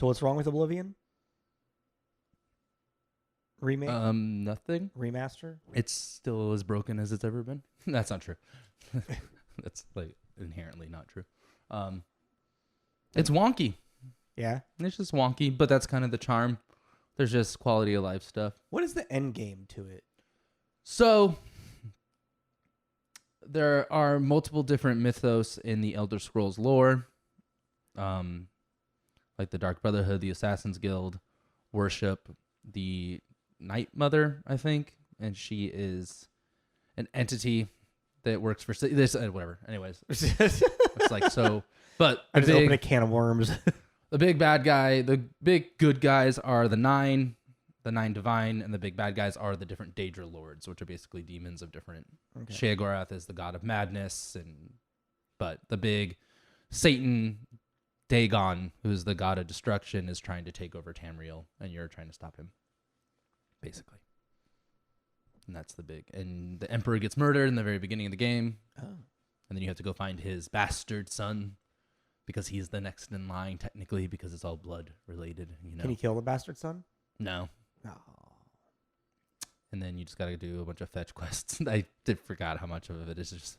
So what's wrong with Oblivion? Remake? Nothing. Remaster? It's still as broken as it's ever been. That's not true. That's like inherently not true. It's wonky. Yeah. It's just wonky, but that's kind of the charm. There's just quality of life stuff. What is the end game to it? So there are multiple different mythos in the Elder Scrolls lore. Like the Dark Brotherhood, the Assassin's Guild worship the Night Mother, I think, and she is an entity that works for this. Whatever. Anyways, it's like so. But I just opened a can of worms. The big bad guy, the big good guys are the nine divine, and the big bad guys are the different Daedra lords, which are basically demons of different. Okay. Sheogorath is the god of madness, but the big Satan Dagon, who's the god of destruction, is trying to take over Tamriel, and you're trying to stop him, basically. And that's the big. And the emperor gets murdered in the very beginning of the game, and then you have to go find his bastard son, because he's the next in line, technically, because it's all blood related. You know. Can he kill the bastard son? No. No. And then you just got to do a bunch of fetch quests. I forgot how much of it is just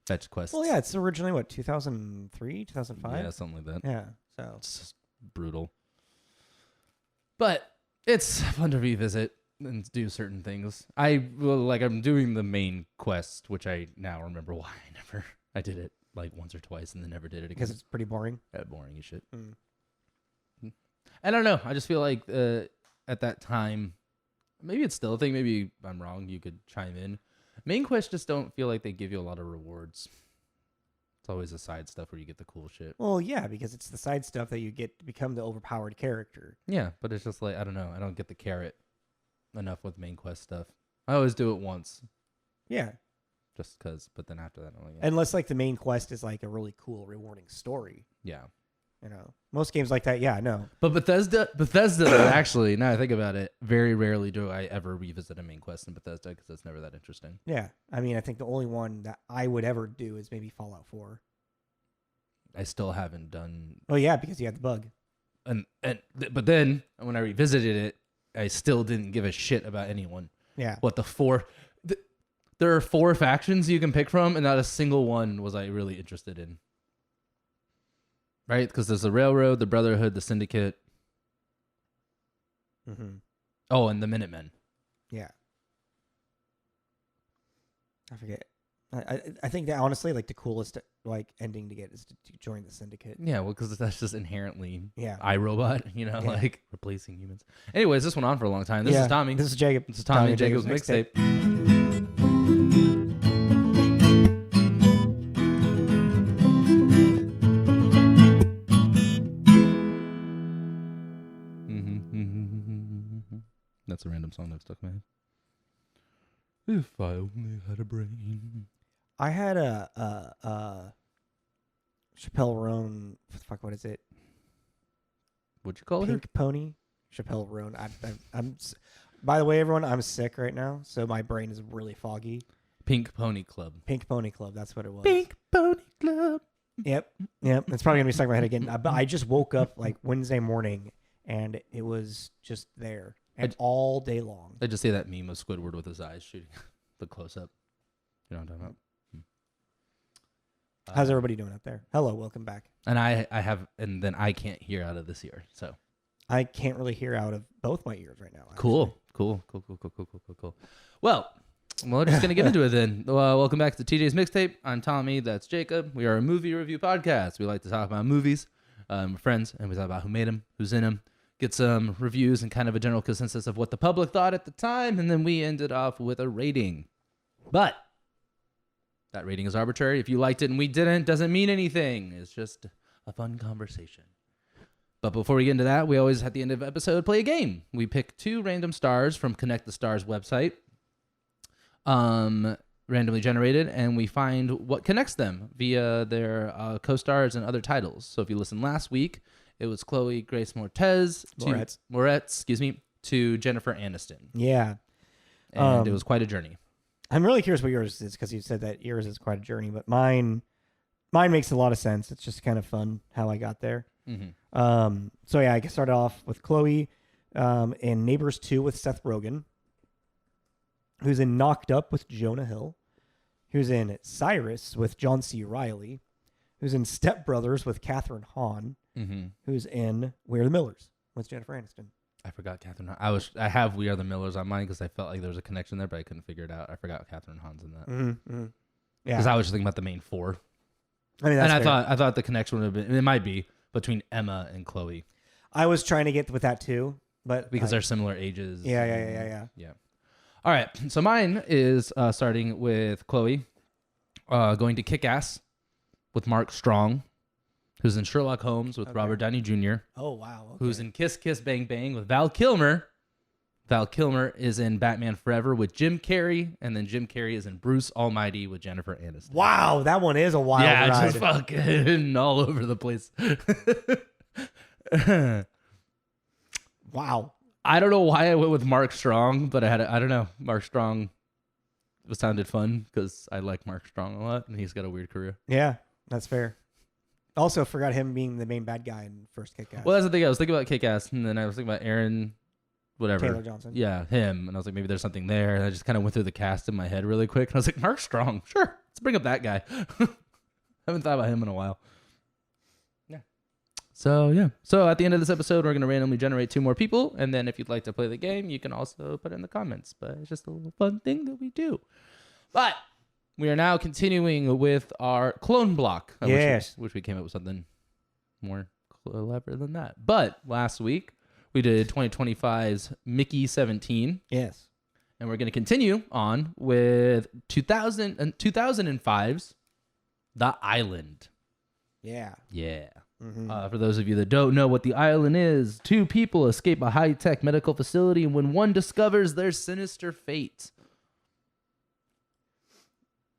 fetch quests. Well, yeah, it's originally, what, 2003, 2005? Yeah, something like that. Yeah, so. It's just brutal. But it's fun to revisit and do certain things. I'm doing the main quest, which I now remember why I did it like once or twice and then never did it again. Because it's pretty boring? Yeah, boring as shit. I don't know. I just feel like at that time, maybe it's still a thing. Maybe I'm wrong. You could chime in. Main quests just don't feel like they give you a lot of rewards. It's always the side stuff where you get the cool shit. Well, yeah, because it's the side stuff that you get to become the overpowered character. Yeah, but it's just like, I don't know. I don't get the carrot enough with main quest stuff. I always do it once. Yeah. Just because, but then after that, I'm like, yeah. Unless like the main quest is like a really cool, rewarding story. Yeah. You know, most games like that, yeah, no. But Bethesda, actually, now I think about it, very rarely do I ever revisit a main quest in Bethesda because it's never that interesting. Yeah. I mean, I think the only one that I would ever do is maybe Fallout 4. I still haven't done. Oh, yeah, because you had the bug. But then when I revisited it, I still didn't give a shit about anyone. Yeah. What there are 4 factions you can pick from, and not a single one was I really interested in. Right? Because there's the Railroad, the Brotherhood, the Syndicate. Mm-hmm. Oh, and the Minutemen. Yeah. I forget. I think that honestly, like the coolest like ending to get is to join the Syndicate. Yeah, well, because that's just inherently iRobot, like replacing humans. Anyways, this went on for a long time. This is Tommy. This is Jacob. This is Tommy and Jacob's Mixtape. That's a random song that stuck in my head. If I only had a brain. I had a Chappelle Roan. Fuck, what is it? What'd you call it? Pink Pony. Chappelle Roan. I'm. By the way, everyone, I'm sick right now, so my brain is really foggy. Pink Pony Club. Pink Pony Club. That's what it was. Pink Pony Club. Yep. It's probably gonna be stuck in my head again. But I just woke up like Wednesday morning, and it was just there, and all day long. I just see that meme of Squidward with his eyes shooting the close up. You know what I'm talking about? How's everybody doing out there? Hello, welcome back. And and then I can't hear out of this ear, so I can't really hear out of both my ears right now. Actually. Cool. Well, we're just gonna get into it then. Welcome back to TJ's Mixtape. I'm Tommy. That's Jacob. We are a movie review podcast. We like to talk about movies, friends, and we talk about who made them, who's in them, get some reviews and kind of a general consensus of what the public thought at the time, and then we ended off with a rating. But that rating is arbitrary. If you liked it and we didn't, doesn't mean anything. It's just a fun conversation. But before we get into that, we always, at the end of the episode, play a game. We pick 2 random stars from Connect the Stars website, randomly generated, and we find what connects them via their co-stars and other titles. So if you listened last week, it was Chloe Grace Moretz, to Jennifer Aniston. Yeah. And it was quite a journey. I'm really curious what yours is, because you said that yours is quite a journey, but mine makes a lot of sense. It's just kind of fun how I got there. So yeah, I started off with Chloe in Neighbors 2 with Seth Rogen, who's in Knocked Up with Jonah Hill, who's in Cyrus with John C. Reilly, who's in Step Brothers with Catherine Hahn, who's in We Are the Millers with Jennifer Aniston. I forgot Catherine Hahn. I have We Are the Millers on mine because I felt like there was a connection there, but I couldn't figure it out. I forgot Catherine Hahn's in that. Yeah, because I was just thinking about the main four. I mean, that's I thought the connection would have been, it might be between Emma and Chloe. I was trying to get with that too, but because they're similar ages. Yeah. All right, so mine is starting with Chloe, going to Kick-Ass with Mark Strong, who's in Sherlock Holmes with Robert Downey Jr. Oh, wow. Okay. Who's in Kiss Kiss Bang Bang with Val Kilmer. Val Kilmer is in Batman Forever with Jim Carrey, and then Jim Carrey is in Bruce Almighty with Jennifer Aniston. Wow, that one is a wild ride. Yeah, just fucking all over the place. Wow. I don't know why I went with Mark Strong, but I don't know. Mark Strong sounded fun because I like Mark Strong a lot, and he's got a weird career. Yeah, that's fair. Also, forgot him being the main bad guy in first Kick-Ass. Well, that's the thing. I was thinking about Kick-Ass, and then I was thinking about Aaron, whatever. Taylor Johnson. Yeah, him. And I was like, maybe there's something there. And I just kind of went through the cast in my head really quick. And I was like, Mark Strong. Sure. Let's bring up that guy. Haven't thought about him in a while. Yeah. So, yeah. So, at the end of this episode, we're going to randomly generate 2 more people. And then if you'd like to play the game, you can also put it in the comments. But it's just a little fun thing that we do. But we are now continuing with our clone block. Yes. Which we came up with something more clever than that. But last week, we did 2025's Mickey 17. Yes. And we're going to continue on with 2005's The Island. Yeah. Yeah. Mm-hmm. For those of you that don't know what The Island is, 2 people escape a high-tech medical facility when one discovers their sinister fate.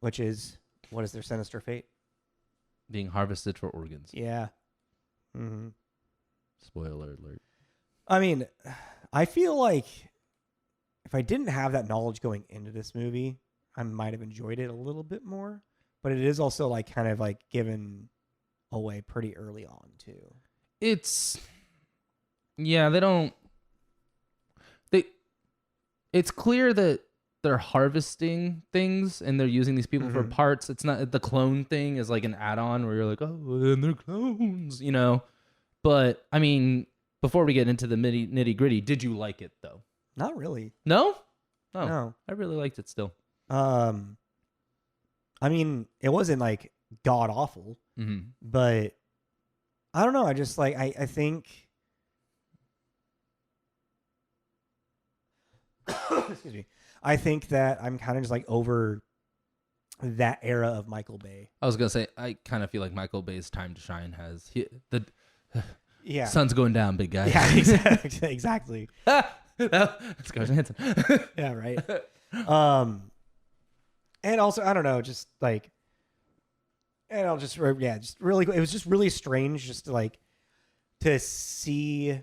Which is, what is their sinister fate? Being harvested for organs. Yeah. Mm-hmm. Spoiler alert. I mean, I feel like if I didn't have that knowledge going into this movie, I might have enjoyed it a little bit more. But it is also like kind of like given away pretty early on too. It's clear that they're harvesting things and they're using these people for parts. It's not, the clone thing is like an add-on where you're like, oh, and they're clones, you know. But I mean, before we get into the nitty gritty, did you like it though? Not really. No? Oh, no. I really liked it still. I mean, it wasn't like god awful, but I don't know. I just like, I think, excuse me. I think that I'm kind of just like over that era of Michael Bay. I was going to say, I kind of feel like Michael Bay's time to shine has yeah. Sun's going down, big guy. Yeah, exactly. That's Johansson. Yeah, right. And also, I don't know, just like, and I'll just really, it was just really strange just to like, to see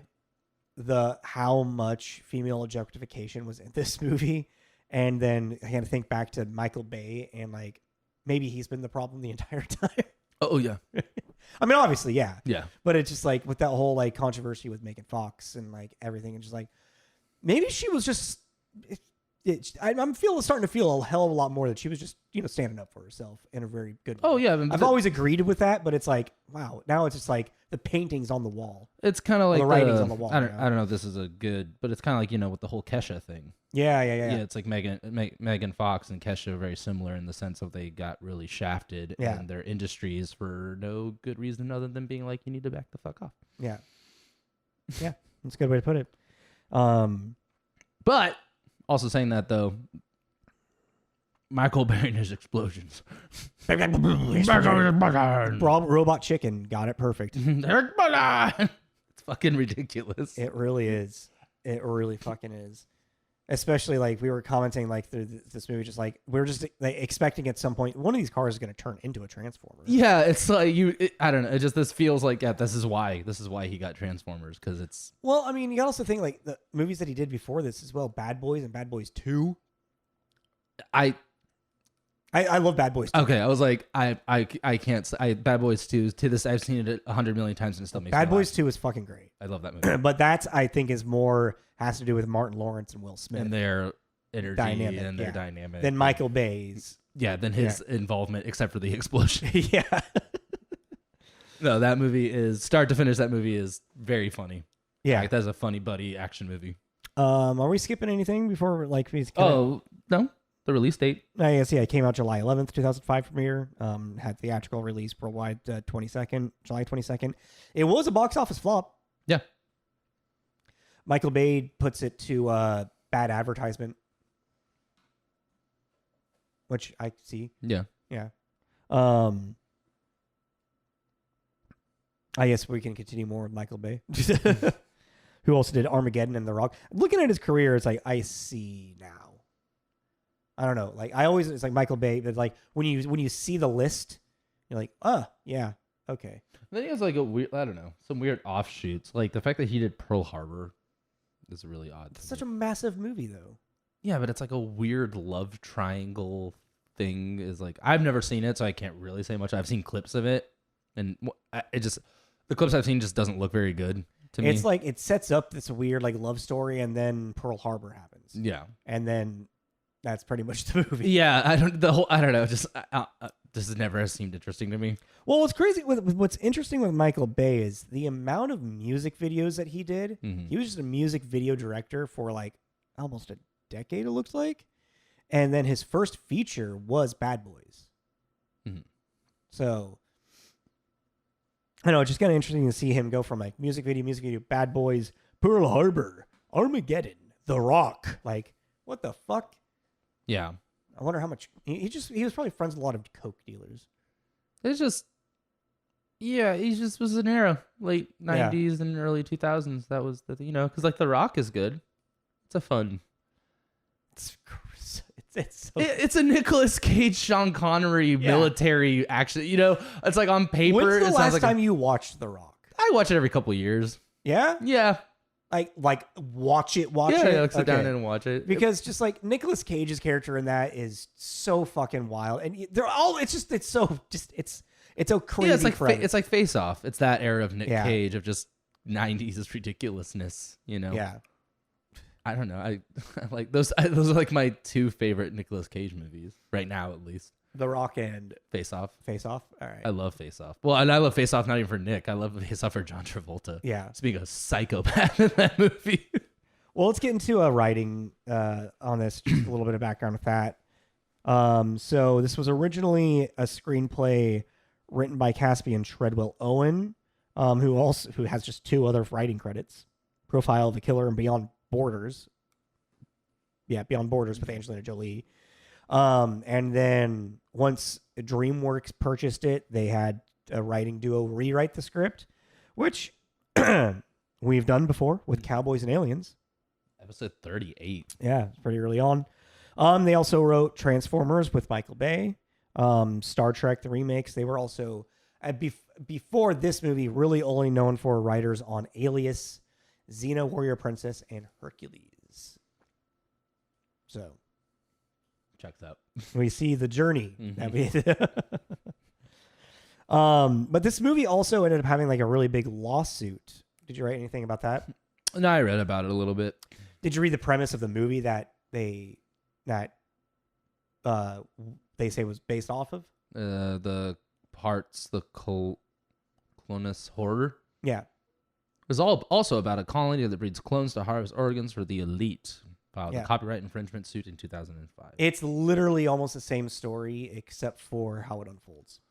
how much female objectification was in this movie. And then I had to think back to Michael Bay and like, maybe he's been the problem the entire time. Oh, yeah. I mean, obviously, yeah. Yeah. But it's just like with that whole like controversy with Megan Fox and like everything, and just like maybe she was just. I'm starting to feel a hell of a lot more that she was just standing up for herself in a very good way. Oh yeah, I've always agreed with that, but it's like wow, now it's just like the paintings on the wall. It's kind of like the writings on the wall. I don't know if this is a good, but it's kind of like with the whole Kesha thing. Yeah. It's like Megan Fox and Kesha are very similar in the sense of they got really shafted in their industries for no good reason other than being like, you need to back the fuck off. Yeah, that's a good way to put it. But also saying that though, Michael Bay and his explosions. Robot chicken got it perfect. It's fucking ridiculous. It really is. It really fucking is. Especially like we were commenting like through this movie, just like we're just like, expecting at some point one of these cars is going to turn into a Transformer. Yeah, it's like I don't know. It just this feels like this is why he got Transformers, because it's. Well, I mean, you got to also think like the movies that he did before this as well, Bad Boys and Bad Boys 2. I love Bad Boys 2. Okay, I was like, I can't. Bad Boys 2 to this, I've seen it 100 million times and it still makes Bad me Boys laugh. 2 is fucking great. I love that movie. But that's, I think, has to do with Martin Lawrence and Will Smith And their energy dynamic, and their dynamic. than Michael Bay's. Yeah, than his involvement, except for the explosion. Yeah. No, that movie is start to finish. That movie is very funny. Yeah. Like, that's a funny buddy action movie. Are we skipping anything before Oh no, the release date. I guess it came out July 11th, 2005 premiere. Had theatrical release worldwide July 22nd. It was a box office flop. Yeah. Michael Bay puts it to bad advertisement, which I see. Yeah. Yeah. I guess we can continue more with Michael Bay, who also did Armageddon and The Rock. Looking at his career, it's like, I see now. I don't know. Like, it's like Michael Bay, but like when you see the list, you're like, yeah, okay. I think it's like a weird, I don't know, some weird offshoots. Like the fact that he did Pearl Harbor is really odd. It's such a massive movie, though. Yeah, but it's like a weird love triangle thing. Is like, I've never seen it, so I can't really say much. I've seen clips of it, and the clips I've seen just doesn't look very good to me. It's like it sets up this weird like love story, and then Pearl Harbor happens. Yeah, and then that's pretty much the movie. Yeah, I don't know. Just this never has seemed interesting to me. Well, what's interesting with Michael Bay is the amount of music videos that he did. Mm-hmm. He was just a music video director for like almost a decade, it looks like, and then his first feature was Bad Boys. Mm-hmm. So I know it's just kind of interesting to see him go from like music video, Bad Boys, Pearl Harbor, Armageddon, The Rock. Like, what the fuck? Yeah. I wonder how much he was probably friends with a lot of coke dealers. It's just, yeah, he just was an era, late 90s and early 2000s. That was because like The Rock is good. It's a fun. It's a Nicolas Cage, Sean Connery military action. It's like on paper. When's the last like time you watched The Rock? I watch it every couple of years. Yeah? Yeah. Like watch it. Yeah, like sit down and watch it. Because just like Nicolas Cage's character in that is so fucking wild, and it's so crazy. Yeah, it's like Face Off. It's that era of Nick Cage of just 90s ridiculousness. Yeah. I don't know. I like those. Those are like my two favorite Nicolas Cage movies right now, at least. The Rock and Face Off. Face Off. All right. I love Face Off. Well, and I love Face Off not even for Nick. I love Face Off for John Travolta. Yeah. Just being a psychopath in that movie. Well, let's get into writing on this. Just a little bit of background with that. So this was originally a screenplay written by Caspian Tredwell-Owen, who has just two other writing credits: Profile of the Killer and Beyond Borders. Yeah, Beyond Borders with Angelina Jolie. And then once DreamWorks purchased it, they had a writing duo rewrite the script, which we've done before with Cowboys and Aliens. Episode 38. Yeah, it's pretty early on. They also wrote Transformers with Michael Bay, Star Trek, the remakes. They were also, before this movie, really only known for writers on Alias, Xena, Warrior Princess, and Hercules. So checks out. We see the journey that we but this movie also ended up having like a really big lawsuit. Did you write anything about that? No, I read about it a little bit. Did you read the premise of the movie that they say was based off of? The parts, the clonus horror. Yeah. It was also about a colony that breeds clones to harvest organs for the elite. Filed a copyright infringement suit in 2005. It's literally almost the same story except for how it unfolds.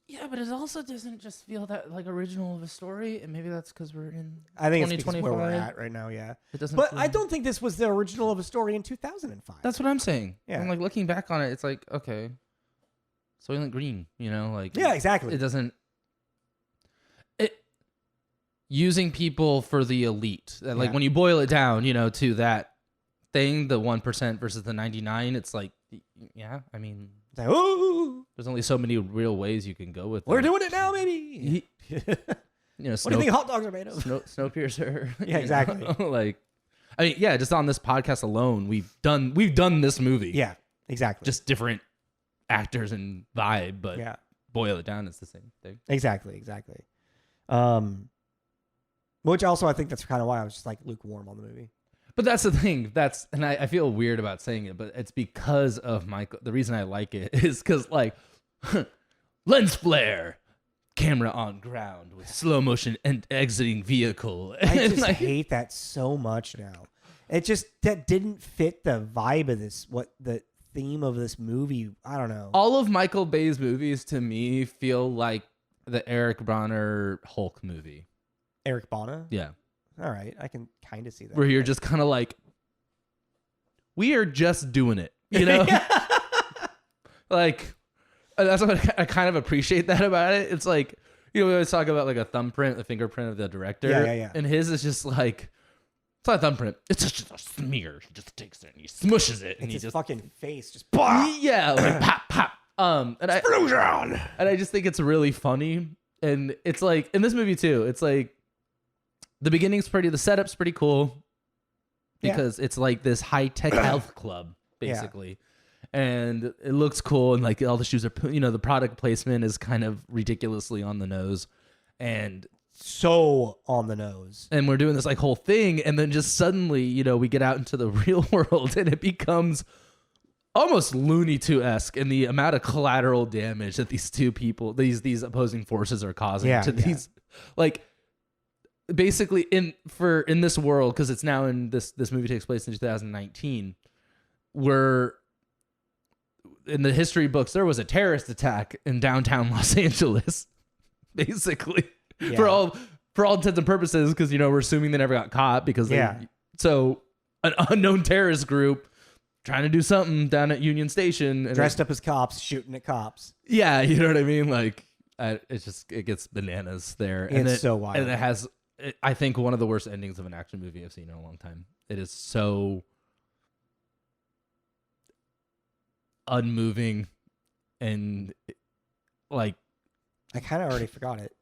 Yeah, but it also doesn't just feel that like original of a story, and maybe that's because we're in. I think it's because where we're at right now. Yeah, it doesn't. But I don't think this was the original of a story in 2005. That's what I'm saying. Yeah, and like looking back on it, it's like okay, Soylent Green. Like yeah, exactly. It doesn't. Using people for the elite, like when you boil it down, to that thing, the 1% versus the 99. It's like, yeah, I mean. It's like, ooh. There's only so many real ways you can go with it. We're doing it now, baby. What do you think hot dogs are made of? Snowpiercer. Yeah, exactly. Like, I mean, yeah, just on this podcast alone, we've done this movie. Yeah, exactly. Just different actors and vibe, but boil it down, it's the same thing. Exactly. Which also, I think that's kind of why I was just like lukewarm on the movie. But that's the thing. And I feel weird about saying it, but it's because of Michael. The reason I like it is because like lens flare, camera on ground with slow motion and exiting vehicle. I just hate that so much now. It just that didn't fit the vibe of this. What the theme of this movie? I don't know. All of Michael Bay's movies to me feel like the Eric Bana Hulk movie. Eric Bana? Yeah. All right, I can kind of see that. Where you're just kind of like, we are just doing it, you know? Like, that's what I kind of appreciate that about it. It's like, we always talk about like a thumbprint, the fingerprint of the director. Yeah. And his is just like, it's not a thumbprint. It's just a smear. He just takes it and he smushes it. And it's he his just fucking face. Just yeah, like pop, pop. Explosion! And I just think it's really funny. And it's like, in this movie too, it's like, the beginning's the setup's pretty cool because it's like this high-tech health club, basically. Yeah. And it looks cool. And like all the shoes are, the product placement is kind of ridiculously on the nose. And so on the nose. And we're doing this like whole thing. And then just suddenly, we get out into the real world and it becomes almost Looney Tunes-esque in the amount of collateral damage that these two people, these opposing forces are causing to these, like, basically in this world, because it's now in this movie takes place in 2019, where in the history books there was a terrorist attack in downtown Los Angeles, basically for all intents and purposes, because we're assuming they never got caught because so an unknown terrorist group trying to do something down at Union Station and dressed up as cops shooting at cops. Yeah, you know what I mean? Like it gets bananas there. It's so wild. And it has, I think, one of the worst endings of an action movie I've seen in a long time. It is so unmoving and like I kind of already forgot it.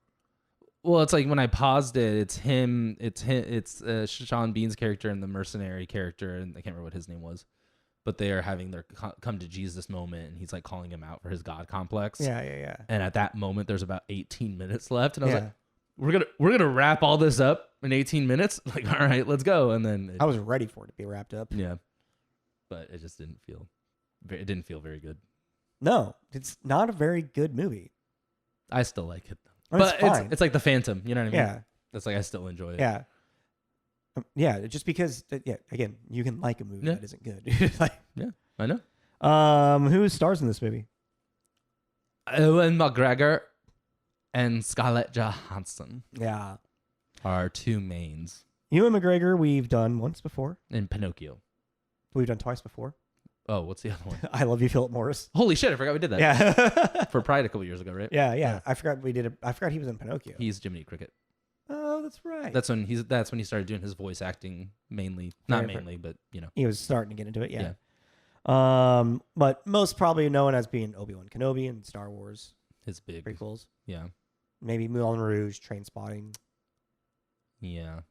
Well, it's like when I paused it, it's Sean Bean's character and the mercenary character, and I can't remember what his name was, but they are having their come to Jesus moment, and he's like calling him out for his God complex. Yeah. And at that moment, there's about 18 minutes left, and I was like, we're gonna wrap all this up in 18 minutes. Like, all right, let's go. And then I was ready for it to be wrapped up. Yeah, but it just didn't feel very good. No, it's not a very good movie. I still like it though. But it's like The Phantom, you know what I mean? Yeah. It's like I still enjoy it. Yeah. Just because again, you can like a movie that isn't good. Like, yeah, I know. Who stars in this movie? Ewan McGregor and Scarlett Johansson. Yeah. Are two mains. Ewan McGregor we've done once before. In Pinocchio. We've done twice before. Oh, what's the other one? I Love You, Philip Morris. Holy shit, I forgot we did that. Yeah. For Pride a couple years ago, right? Yeah. I forgot we did it. I forgot he was in Pinocchio. He's Jiminy Cricket. Oh, that's right. That's when he started doing his voice acting mainly. Not mainly, but He was starting to get into it, yeah. But most probably known as being Obi-Wan Kenobi in Star Wars. His big prequels. Yeah. Maybe Moulin Rouge, Trainspotting. Yeah. I'm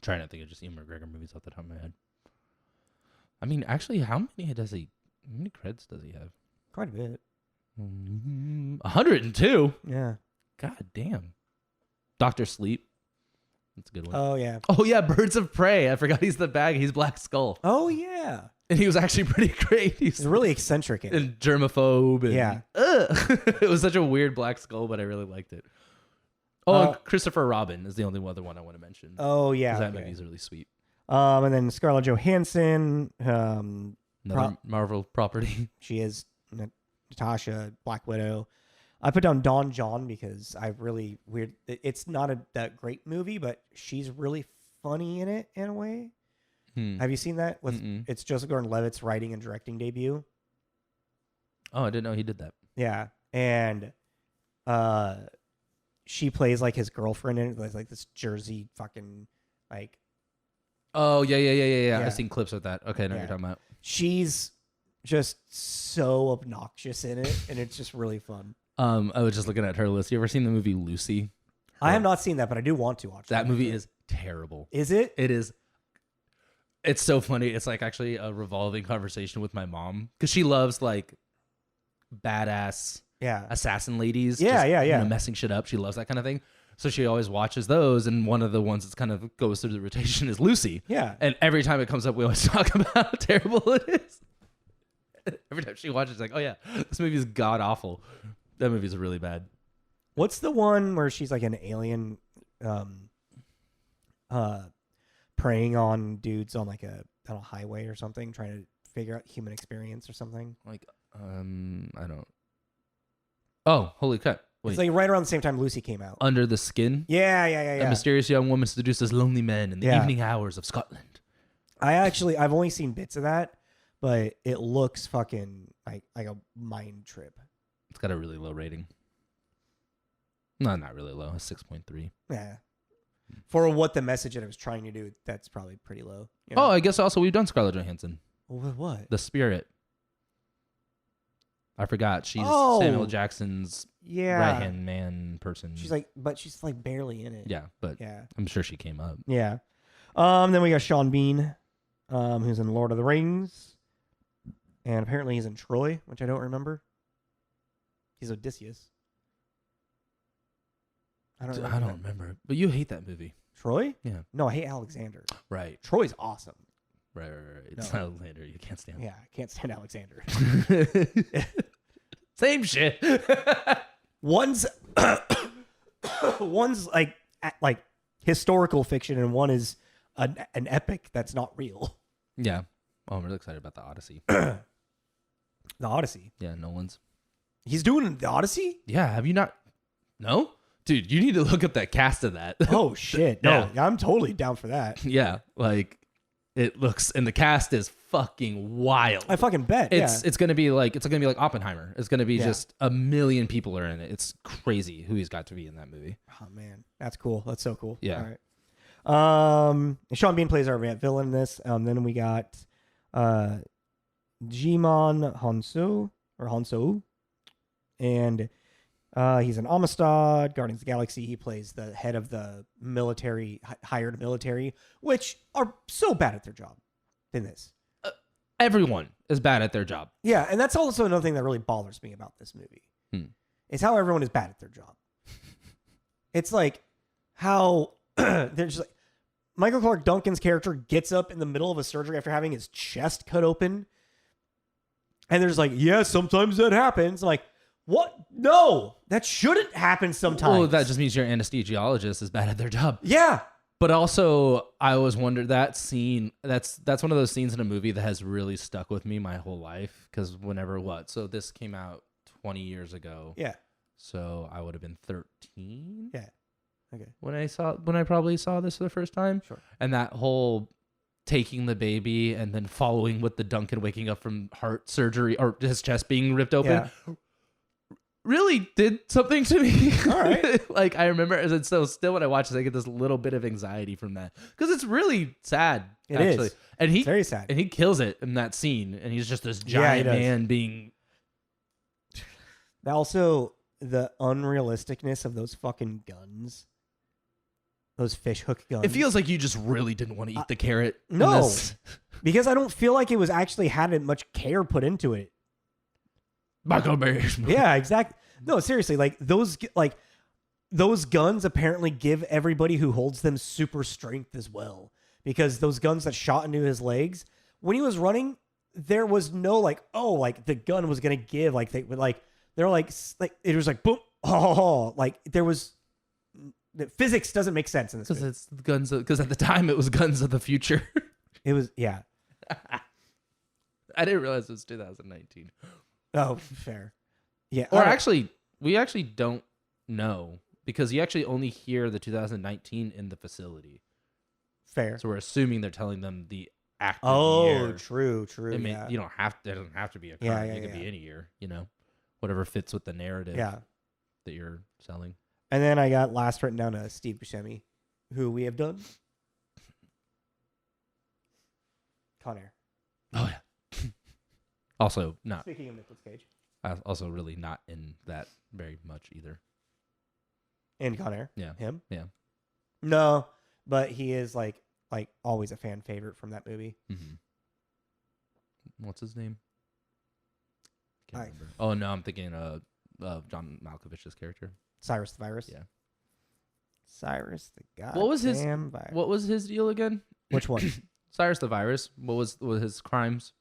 trying to think of just Ewan McGregor movies off the top of my head. I mean, actually, how many creds does he have? Quite a bit. 102? Yeah. God damn. Dr. Sleep. That's a good one. Oh, yeah. Oh, yeah, Birds of Prey. I forgot he's he's Black Skull. Oh, yeah. And he was actually pretty great. He's really eccentric in it. And germaphobe. And, yeah. It was such a weird Black Skull, but I really liked it. Oh, Christopher Robin is the only other one I want to mention. Oh, yeah. That movie's really sweet. And then Scarlett Johansson. Another Marvel property. She is Natasha, Black Widow. I put down Dawn John because it's not that great movie, but she's really funny in it in a way. Have you seen that? It's Joseph Gordon-Levitt's writing and directing debut. Oh, I didn't know he did that. Yeah. And she plays like his girlfriend in it, like this Jersey fucking like. Oh, yeah. I've seen clips of that. Okay, I know what you're talking about. She's just so obnoxious in it, and it's just really fun. I was just looking at her list. You ever seen the movie Lucy? I have not seen that, but I do want to watch that movie is terrible. Is it? It is. It's so funny. It's like actually a revolving conversation with my mom because she loves like badass Yeah. assassin ladies. Yeah, yeah, yeah. Messing shit up. She loves that kind of thing. So she always watches those, and one of the ones that's kind of goes through the rotation is Lucy. Yeah. And every time it comes up, we always talk about how terrible it is. Every time she watches, it's like, oh yeah, this movie is god awful. That movie is really bad. What's the one where she's like an alien, preying on dudes on like on a highway or something, trying to figure out human experience or something? Like, I don't. Oh, holy crap! Wait. It's like right around the same time Lucy came out. Under the Skin. Yeah. A mysterious young woman seduces lonely men in the evening hours of Scotland. I've only seen bits of that, but it looks fucking like a mind trip. It's got a really low rating. No, not really low. A 6.3. Yeah. For what the message that it was trying to do, that's probably pretty low. You know? Oh, I guess also we've done Scarlett Johansson. What? The Spirit. I forgot. She's Oh. Samuel Jackson's Yeah. right-hand man person. She's like barely in it. Yeah, but Yeah. I'm sure she came up. Yeah. Then we got Sean Bean, who's in Lord of the Rings. And apparently he's in Troy, which I don't remember. He's Odysseus. I don't remember. But you hate that movie. Troy? Yeah. No, I hate Alexander. Right. Troy's awesome. Right. It's No. Alexander. You can't stand. Yeah, I can't stand Alexander. Same shit. One's like historical fiction, and one is an epic that's not real. Yeah. Oh, I'm really excited about the Odyssey. The Odyssey. Yeah, Nolan's. He's doing the Odyssey? Yeah, have you not? No? Dude, you need to look up that cast of that. Oh shit. No, I'm totally down for that. Yeah, like it looks, and the cast is fucking wild. I fucking bet. It's gonna be like Oppenheimer. It's gonna be Yeah. just a million people are in it. It's crazy who he's got to be in that movie. Oh man, that's cool. That's so cool. Yeah. All right. Sean Bean plays our villain in this. Then we got Djimon Hounsou, and he's an Amistad, Guardians of the Galaxy. He plays the head of the military, hired military, which are so bad at their job in this. Everyone is bad at their job. Yeah, and that's also another thing that really bothers me about this movie. Is how everyone is bad at their job. It's like how they're just like Michael Clark Duncan's character gets up in the middle of a surgery after having his chest cut open. And there's like, yeah, sometimes that happens. I'm like, what? No, that shouldn't happen sometimes. Well, that just means your anesthesiologist is bad at their job. Yeah. But also, I always wondered that scene. That's one of those scenes in a movie that has really stuck with me my whole life. Because so this came out 20 years ago. Yeah. So I would have been 13. Yeah. Okay. When I probably saw this for the first time. Sure. And that whole taking the baby and then following with the Duncan waking up from heart surgery or his chest being ripped open. Yeah. Really did something to me. All right. Like I remember, and so still when I watch this, I get this little bit of anxiety from that because it's really sad. It actually. is. And It's very sad. And he kills it in that scene, and he's just this Yeah, he giant does. man being. Also, the unrealisticness of those fucking guns. Those fish hook guns. It feels like you just really didn't want to eat the carrot. in no. this. Because I don't feel like it was actually had much care put into it. Michael Bay's movie. Yeah, exactly. No, seriously, like those guns apparently give everybody who holds them super strength as well. Because those guns that shot into his legs, when he was running, there was no the gun was gonna give it was like boom, there was the physics doesn't make sense in this. Because it's guns. Because at the time it was guns of the future. It was yeah. I didn't realize it was 2019. Oh, fair. Yeah. Or actually, we actually don't know because you actually only hear the 2019 in the facility. Fair. So we're assuming they're telling them the active year. True. It Yeah. you don't have to. It doesn't have to be a Yeah, current. yeah, it could yeah. be any year. Whatever fits with the narrative. Yeah. That you're selling. And then I got last written down to Steve Buscemi, who we have done. Con Air. Oh yeah. Also not. Speaking of Nicolas Cage. Also really not in that very much either. In Con Air. Yeah. Him? Yeah. No, but he is like like always a fan favorite from that movie. Mm-hmm. What's his name? Can't I- remember. Oh no, I'm thinking of John Malkovich's character. Cyrus the Virus. Yeah. Cyrus the God. What was his Virus. What was his deal again? Which one? Cyrus the Virus. What was his crimes?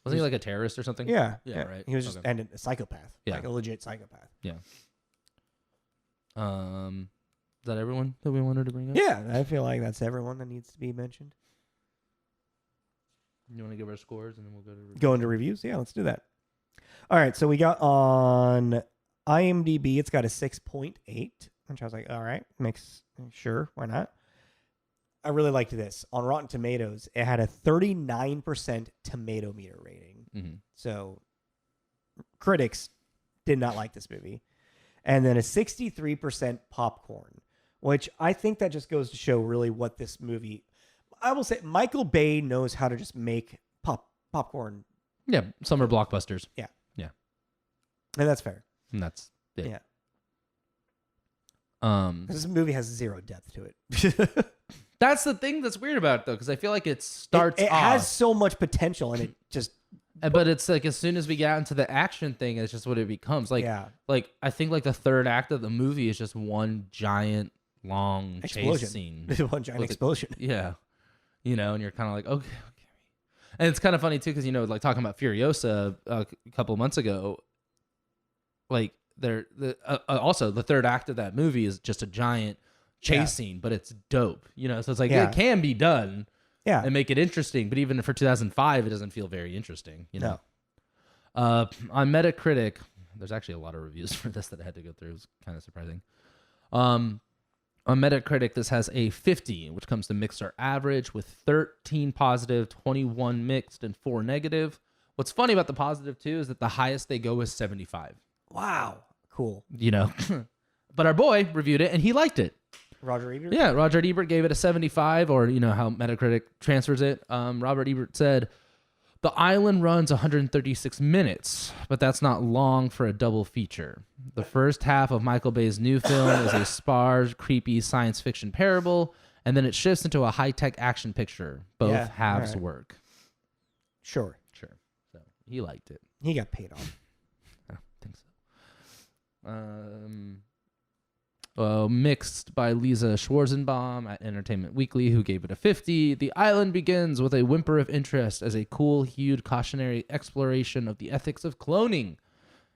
Wasn't he like a terrorist or something? Yeah. Yeah, right. He was just Okay. and a psychopath. Yeah. Like a legit psychopath. Yeah. Is that everyone that we wanted to bring up? Yeah, I feel like that's everyone that needs to be mentioned. You want to give our scores and then we'll go to Go into reviews? Yeah, let's do that. All right, so we got on IMDb, it's got a 6.8, which I was like, all right, sure, why not? I really liked this. On Rotten Tomatoes, it had a 39% tomato meter rating. Mm-hmm. So critics did not like this movie. And then a 63% popcorn, which I think that just goes to show really what this movie... I will say Michael Bay knows how to just make popcorn. Yeah, summer blockbusters. Yeah. Yeah. And that's fair. And that's it. Yeah. 'Cause Um, this movie has zero depth to it. that's the thing that's weird about it though, because I feel like it starts it off, has so much potential and it just... but it's like as soon as we get into the action thing, it's just what it becomes. Like, yeah. like I think like the third act of the movie is just one giant long Explosion. chase scene. One giant With it. explosion. Yeah. You know, and you're kind of like, okay. And it's kind of funny too, because you know, like talking about Furiosa a couple months ago, like also the third act of that movie is just a giant chase scene, but it's dope. You know, so it's like it can be done, and make it interesting. But even for 2005, it doesn't feel very interesting. You know, on Metacritic, there's actually a lot of reviews for this that I had to go through. It was kind of surprising. On Metacritic, this has a 50, which comes to mixer average with 13 positive, 21 mixed, and 4 negative. What's funny about the positive, too, is that the highest they go is 75. Wow. Cool. You know? But our boy reviewed it, and he liked it. Roger Ebert? Yeah, Roger Ebert gave it a 75, or, you know, how Metacritic transfers it. Robert Ebert said, "The Island runs 136 minutes, but that's not long for a double feature. The first half of Michael Bay's new film is a sparse, creepy science fiction parable, and then it shifts into a high-tech action picture. Both halves work." Sure. Sure. So he liked it. He got paid off. I think so. Mixed by Lisa Schwarzenbaum at Entertainment Weekly, who gave it a 50. The Island begins with a whimper of interest as a cool-hued cautionary exploration of the ethics of cloning,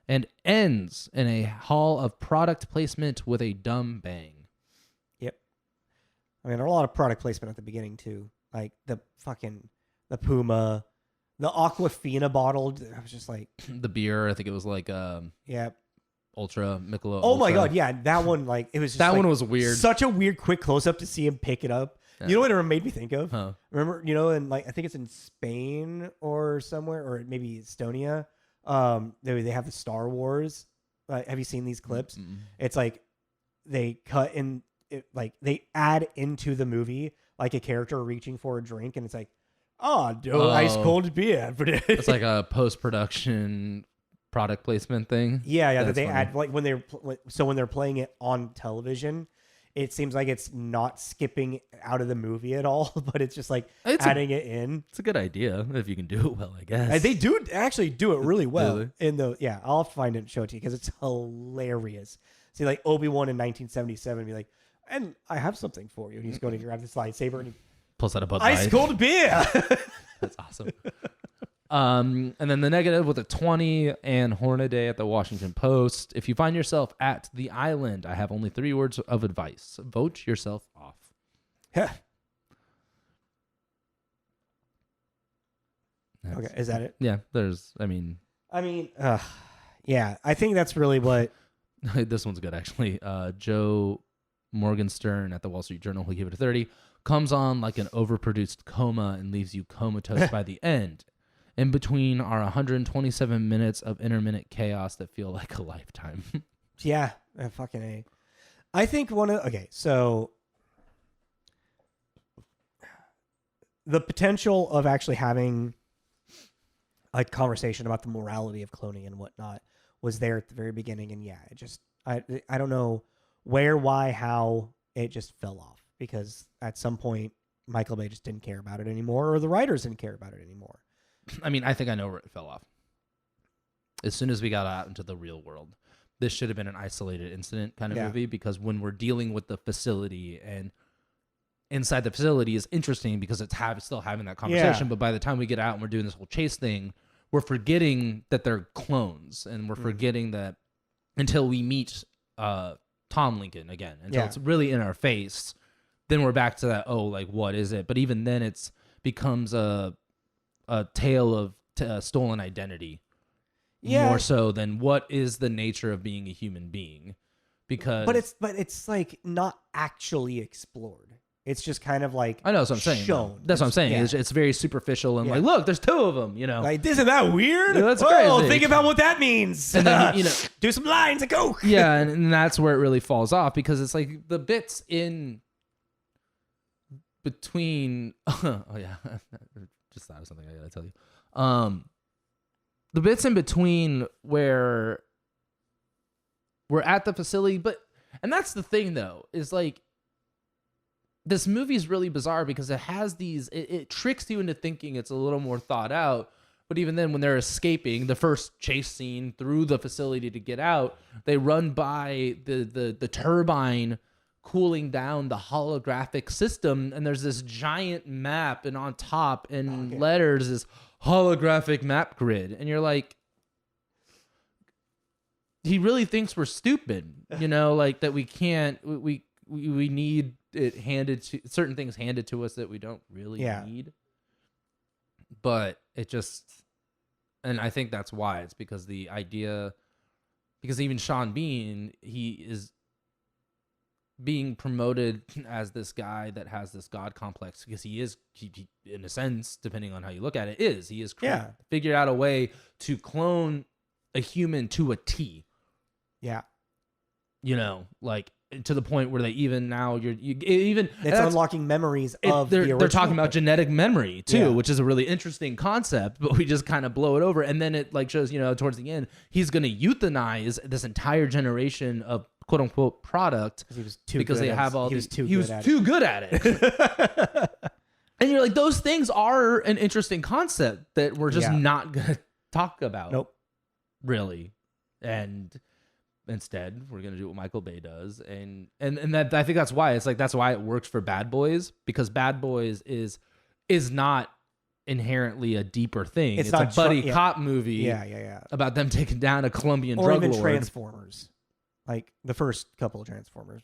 and ends in a hall of product placement with a dumb bang. Yep. I mean, there are a lot of product placement at the beginning, too. Like the Puma, the Aquafina bottle. I was just like... The beer, I think it was like yeah. Ultra, Michelob Oh my Ultra. God, yeah. That one, like, it was just That like, one was weird. Such a weird quick close-up to see him pick it up. Yeah. You know what it made me think of? Huh. Remember, you know, and like I think it's in Spain or somewhere, or maybe Estonia. They have the Star Wars. Have you seen these clips? Mm-mm. It's like they cut in, like they add into the movie like a character reaching for a drink, and it's like, ice cold beer. It's like a post-production product placement thing. Yeah, that That's they funny. add like when they're playing it on television. It seems like it's not skipping out of the movie at all, but it's just like adding it in. It's a good idea if you can do it well, I guess. And they do actually do it really well. Really? In the I'll have to find it and show it to you because it's hilarious. See, like Obi-Wan in 1977, be like, and I have something for you. And he's going to grab this lightsaber and he Pulls out a Bud ice Light. cold beer. That's awesome. And then the negative with a 20 and Hornaday at the Washington Post. If you find yourself at the island, I have only 3 words of advice. Vote yourself off. Yeah. Okay, is that it? Yeah, Yeah, I think that's really what. this one's good, actually. Joe Morgenstern at the Wall Street Journal, who gave it a 30, comes on like an overproduced coma and leaves you comatose by the end. In between are 127 minutes of intermittent chaos that feel like a lifetime. Yeah, fucking A. I think so the potential of actually having a conversation about the morality of cloning and whatnot was there at the very beginning, and yeah, it just I don't know where, why, how it just fell off, because at some point Michael Bay just didn't care about it anymore, or the writers didn't care about it anymore. I mean, I think I know where it fell off. As soon as we got out into the real world, this should have been an isolated incident kind of movie, because when we're dealing with the facility and inside the facility is interesting because it's still having that conversation. But by the time we get out and we're doing this whole chase thing, we're forgetting that they're clones, and we're forgetting that until we meet Tom Lincoln again, until it's really in our face, then we're back to that, oh, like, what is it? But even then it becomes a tale of stolen identity. More so than what is the nature of being a human being, because but it's like not actually explored. It's just kind of like I know that's what I'm saying. Shown. That's what I'm saying. Yeah. It's very superficial and like, look, there's two of them. You know, like, isn't that weird? Yeah, that's crazy. Think about what that means. And then, you know, do some lines of coke. Yeah, and that's where it really falls off, because it's like the bits in between. Oh yeah, just thought of something I gotta tell you. The bits in between where we're at the facility, and that's the thing though, is like this movie is really bizarre because it has it tricks you into thinking it's a little more thought out. But even then, when they're escaping, the first chase scene through the facility to get out, they run by the turbine cooling down the holographic system, and there's this giant map, and on top in letters is holographic map grid, and you're like, he really thinks we're stupid, you know, like that we can't, we need it handed to, certain things handed to us that we don't really need. But it just, and I think that's why, it's because the idea, because even Sean Bean, he is being promoted as this guy that has this god complex, because he is, he, in a sense, depending on how you look at it, he is figured out a way to clone a human to a T. Yeah. You know, like, to the point where they even now it's unlocking memories of the original. They're talking about genetic memory too, which is a really interesting concept, but we just kind of blow it over. And then it like shows, you know, towards the end, he's going to euthanize this entire generation of quote unquote product because they have all these. He was too good at it. And you're like, those things are an interesting concept that we're just not going to talk about. Nope. Really. And instead, we're gonna do what Michael Bay does, and that, I think that's why it's like, that's why it works for Bad Boys, because Bad Boys is not inherently a deeper thing. It's a buddy cop movie. About them taking down a Colombian drug lord. Or even Transformers, like the first couple of Transformers.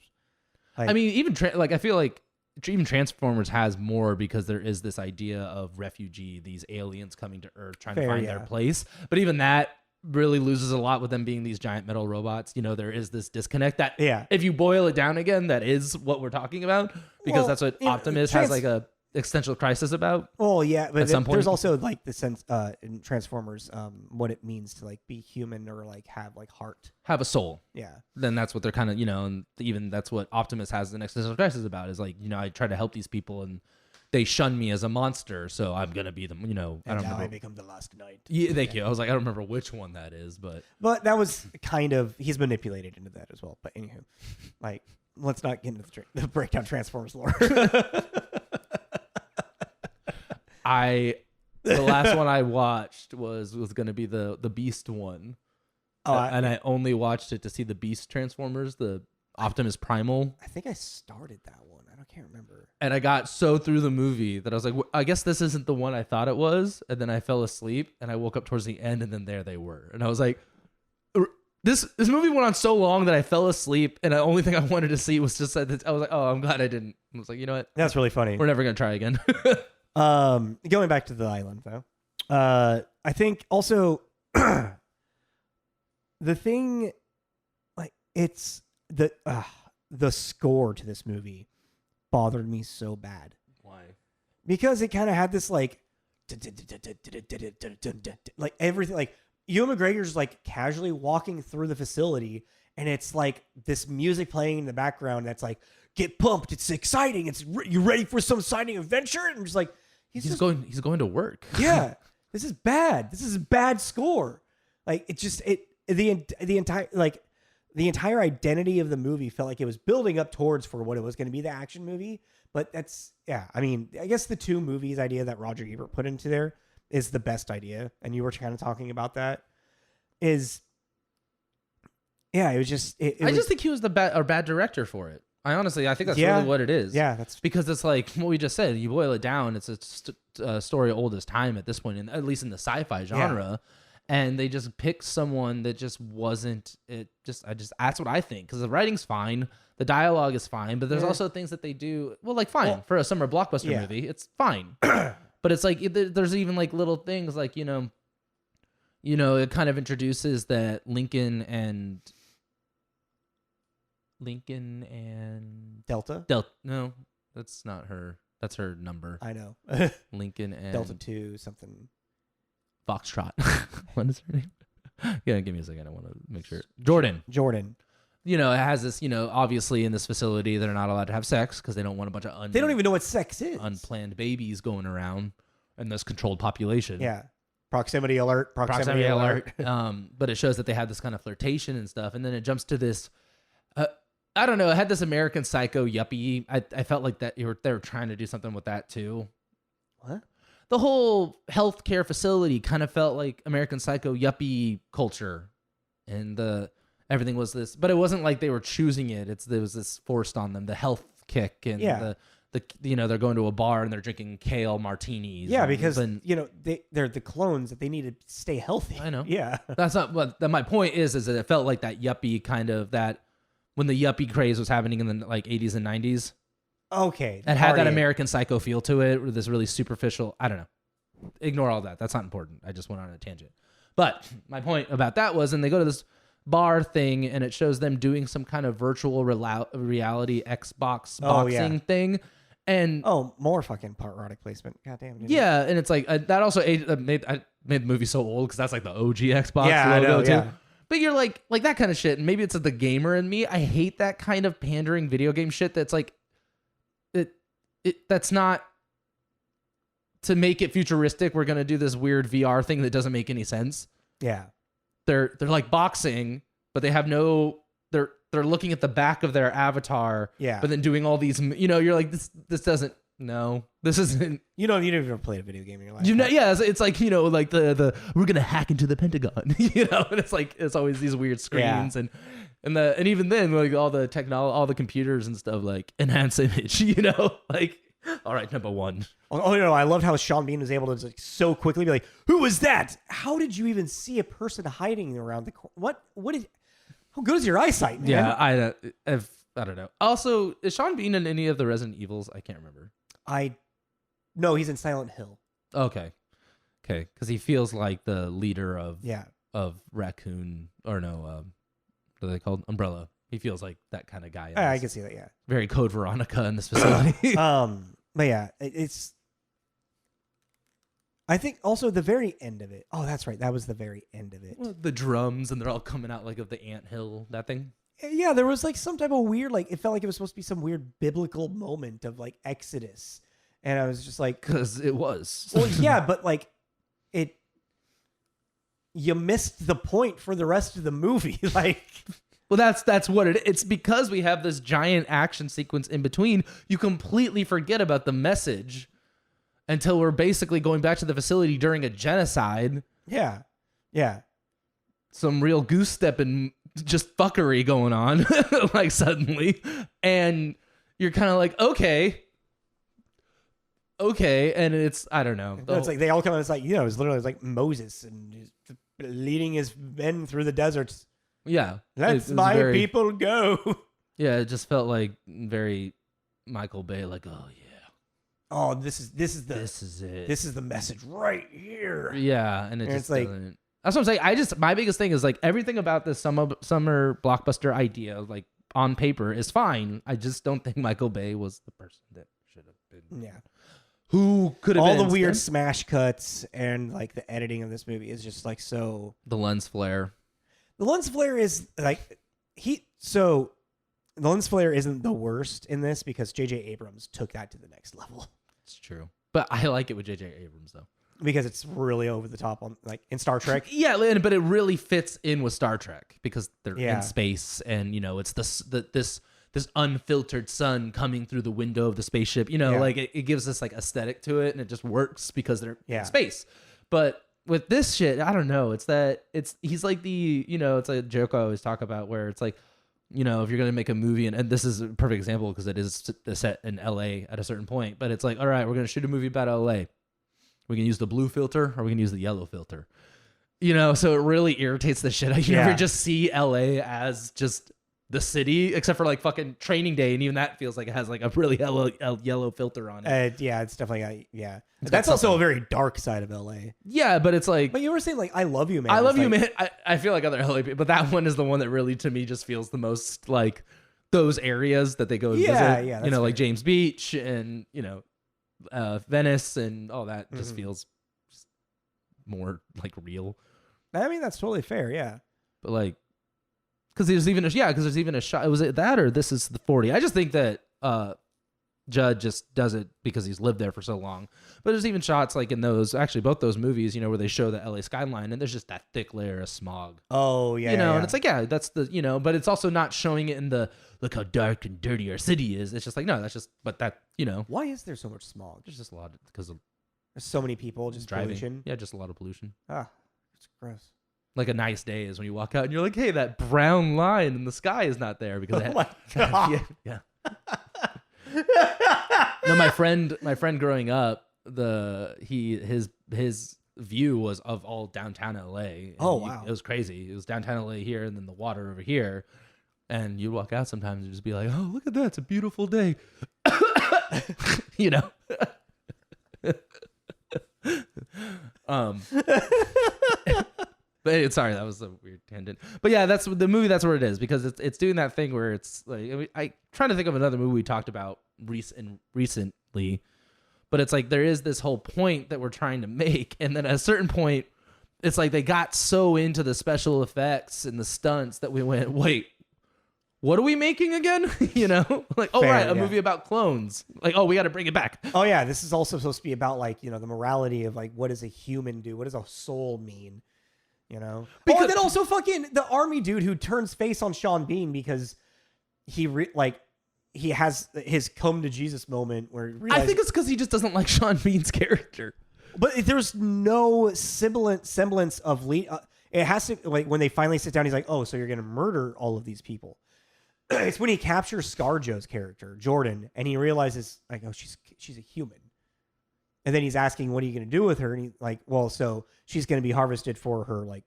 Like, I mean, even I feel like even Transformers has more, because there is this idea of refugee, these aliens coming to Earth trying to find their place. But even that really loses a lot with them being these giant metal robots. You know, there is this disconnect that if you boil it down again, that is what we're talking about, because that's what Optimus has like a existential crisis about. Oh yeah, but there's also like the sense in Transformers what it means to like be human, or like have like heart, have a soul. Yeah, then that's what they're kind of, you know, and even that's what Optimus has an existential crisis about, is like, you know, I try to help these people and they shun me as a monster, so I'm gonna be them. You know, and I become the last knight. Yeah, thank you. I was like, I don't remember which one that is, but that was kind of, he's manipulated into that as well. But anywho, like, let's not get into the breakdown Transformers lore. The last one I watched was gonna be the Beast one. And I only watched it to see the Beast Transformers, the Optimus Primal. I think I started that one. I can't remember. And I got so through the movie that I was like, I guess this isn't the one I thought it was. And then I fell asleep, and I woke up towards the end, and then there they were. And I was like, this movie went on so long that I fell asleep, and the only thing I wanted to see was just that. I was like, oh, I'm glad I didn't. I was like, you know what? That's really funny. We're never gonna try again. Going back to the island though, I think also the thing, like, it's the score to this movie bothered me so bad. Why? Because it kind of had this like everything, like Ewan McGregor's like casually walking through the facility, and it's like this music playing in the background that's like, get pumped, it's exciting, you ready for some exciting adventure? And I'm just like, he's going to work. Yeah, this is bad. This is a bad score. Like, the entire, like, the entire identity of the movie felt like it was building up towards for what it was going to be, the action movie. But that's, yeah, I mean, I guess the 2 movies idea that Roger Ebert put into there is the best idea. And you were kind of talking about that is, yeah, it was just, I just think he was the bad director for it. I think that's really what it is. Yeah, that's because it's like what we just said. You boil it down, it's a story old as time at this point, at least in the sci-fi genre. And they just picked someone that just wasn't it. That's what I think, because the writing's fine, the dialogue is fine, but there's also things that they do for a summer blockbuster movie. It's fine, but it's like there's even like little things like it kind of introduces that Lincoln and Delta. No, that's not her. That's her number. I know. Lincoln and Delta 2 something. Foxtrot. What is her name? Yeah, give me a second. I want to make sure. Jordan. It has this, obviously in this facility, they're not allowed to have sex because they don't want a bunch of they don't even know what sex is. Unplanned babies going around in this controlled population. Yeah. Proximity alert. But it shows that they had this kind of flirtation and stuff. And then it jumps to this, I don't know. It had this American Psycho yuppie. I felt like that they were trying to do something with that too. What? The whole healthcare facility kind of felt like American Psycho yuppie culture, and everything was this, but it wasn't like they were choosing it. There was this forced on them, the health kick, and they're going to a bar and they're drinking kale martinis. Yeah, because they're the clones that they need to stay healthy. I know. Yeah, that's not what my point is that it felt like that yuppie kind of that when the yuppie craze was happening in the like 80s and 90s. Okay. It had that American Psycho feel to it, with this really superficial, I don't know. Ignore all that. That's not important. I just went on a tangent. But my point about that was, and they go to this bar thing, and it shows them doing some kind of virtual reality Xbox boxing thing. And more fucking product placement. Goddamn. Yeah, and it's like that also made the movie so old because that's like the OG Xbox logo I know, too. Yeah. But you're like that kind of shit, and maybe it's the gamer in me. I hate that kind of pandering video game shit. That's like that's not to make it futuristic. We're gonna do this weird VR thing that doesn't make any sense. Yeah, they're like boxing, but they have no. They're looking at the back of their avatar. Yeah, but then doing all these. You're like this doesn't. No, this isn't. You don't ever played a video game in your life. Yeah, it's like like the we're gonna hack into the Pentagon. And it's like it's always these weird screens and even then like all the technology, all the computers and stuff like enhance image. Like all right, number one. I loved how Sean Bean was able to just so quickly be like, "Who was that? How did you even see a person hiding around the corner? How good is your eyesight, man?" Yeah, I don't know. Also, is Sean Bean in any of the Resident Evils? I can't remember. No, he's in Silent Hill. Okay, because he feels like the leader of Raccoon, or no, what are they called? Umbrella. He feels like that kind of guy. I can see that. Yeah, very Code Veronica in this facility. But yeah, it's. I think also the very end of it. Oh, that's right. That was the very end of it. Well, the drums, and they're all coming out like of the anthill. That thing. Yeah, there was like some type of weird, like it felt like it was supposed to be some weird biblical moment of like Exodus, and I was just like, because it was. Well, yeah, but like you missed the point for the rest of the movie, like. Well, that's what it's because we have this giant action sequence in between. You completely forget about the message until we're basically going back to the facility during a genocide. Yeah. Some real goose stepping, just fuckery going on, like suddenly, and you're kind of like, okay, and it's I don't know. It's like they all come out. It's like it was literally like Moses and just leading his men through the deserts. Yeah, let my people go. Yeah, it just felt like very Michael Bay. Like, oh yeah, oh this is it. This is the message right here. Yeah, and it's like that's what I'm saying. My biggest thing is like everything about this summer blockbuster idea, like on paper, is fine. I just don't think Michael Bay was the person that should have been. Yeah. Who could have all been the weird smash cuts and like the editing of this movie is just like so. The lens flare. The lens flare is like the lens flare isn't the worst in this because J.J. Abrams took that to the next level. It's true, but I like it with J.J. Abrams though. because it's really over the top on like in Star Trek. Yeah, but it really fits in with Star Trek because they're in space, and it's this unfiltered sun coming through the window of the spaceship. Like it gives this like aesthetic to it, and it just works because they're in space. But with this shit, I don't know. He's like it's like a joke I always talk about where it's like, if you're gonna make a movie, and this is a perfect example because it is set in LA at a certain point, but it's like, all right, we're gonna shoot a movie about LA. We can use the blue filter or we can use the yellow filter. So it really irritates the shit out of you. Never just see LA as just the city, except for like fucking Training Day, and even that feels like it has like a really yellow filter on it. It's definitely that's also a very dark side of LA. Yeah, but it's like. But you were saying like I love you, man. I love you, man. I feel like other LA people, but that one is the one that really to me just feels the most like those areas that they go visit. Yeah, like James Beach and Venice and all that just feels more like real. I mean, that's totally fair. Yeah, but like. Because there's even a shot. Was it that or this is the 40? I just think that Judd just does it because he's lived there for so long. But there's even shots like in both those movies, where they show the LA skyline and there's just that thick layer of smog. Oh yeah, and it's like that's the but it's also not showing it in the look how dark and dirty our city is. It's just like no, that's just Why is there so much smog? There's just a lot because there's so many people just driving. Pollution. Yeah, just a lot of pollution. It's gross. Like a nice day is when you walk out and you're like, hey, that brown line in the sky is not there because my God. yeah. No, my friend growing up, his view was of all downtown LA. Oh wow. It was crazy. It was downtown LA here and then the water over here. And you'd walk out sometimes and just be like, oh, look at that, it's a beautiful day. But sorry, that was a weird tangent. But yeah, that's the movie. That's what it is because it's doing that thing where it's like I trying to think of another movie we talked about recently, but it's like there is this whole point that we're trying to make, and then at a certain point, it's like they got so into the special effects and the stunts that we went, wait, what are we making again? Like a movie about clones. Like we got to bring it back. Oh yeah, this is also supposed to be about like the morality of like what does a human do? What does a soul mean? And then also fucking the army dude who turns face on Sean Bean because he has his come to Jesus moment where he realizes, I think it's because he just doesn't like Sean Bean's character. But there's no semblance of it has to like when they finally sit down, he's like, oh, so you're gonna murder all of these people. It's when he captures ScarJo's character Jordan, and he realizes like, oh, she's a human. And then he's asking, what are you going to do with her? And he's like, well, so she's going to be harvested for her, like,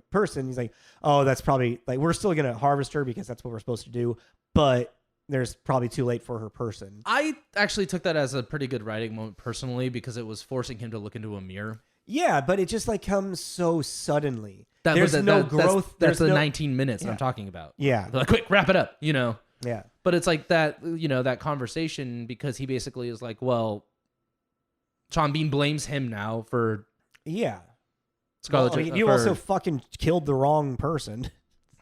person. He's like, oh, that's probably like, we're still going to harvest her because that's what we're supposed to do. But there's probably too late for her person. I actually took that as a pretty good writing moment personally because it was forcing him to look into a mirror. Yeah, but it just like comes so suddenly. There's no growth. That's the 19 minutes I'm talking about. Yeah. They're like, quick, wrap it up, Yeah. But it's like that, that conversation because he basically is like, well, Sean Bean blames him now for Scarlett. Well, you also fucking killed the wrong person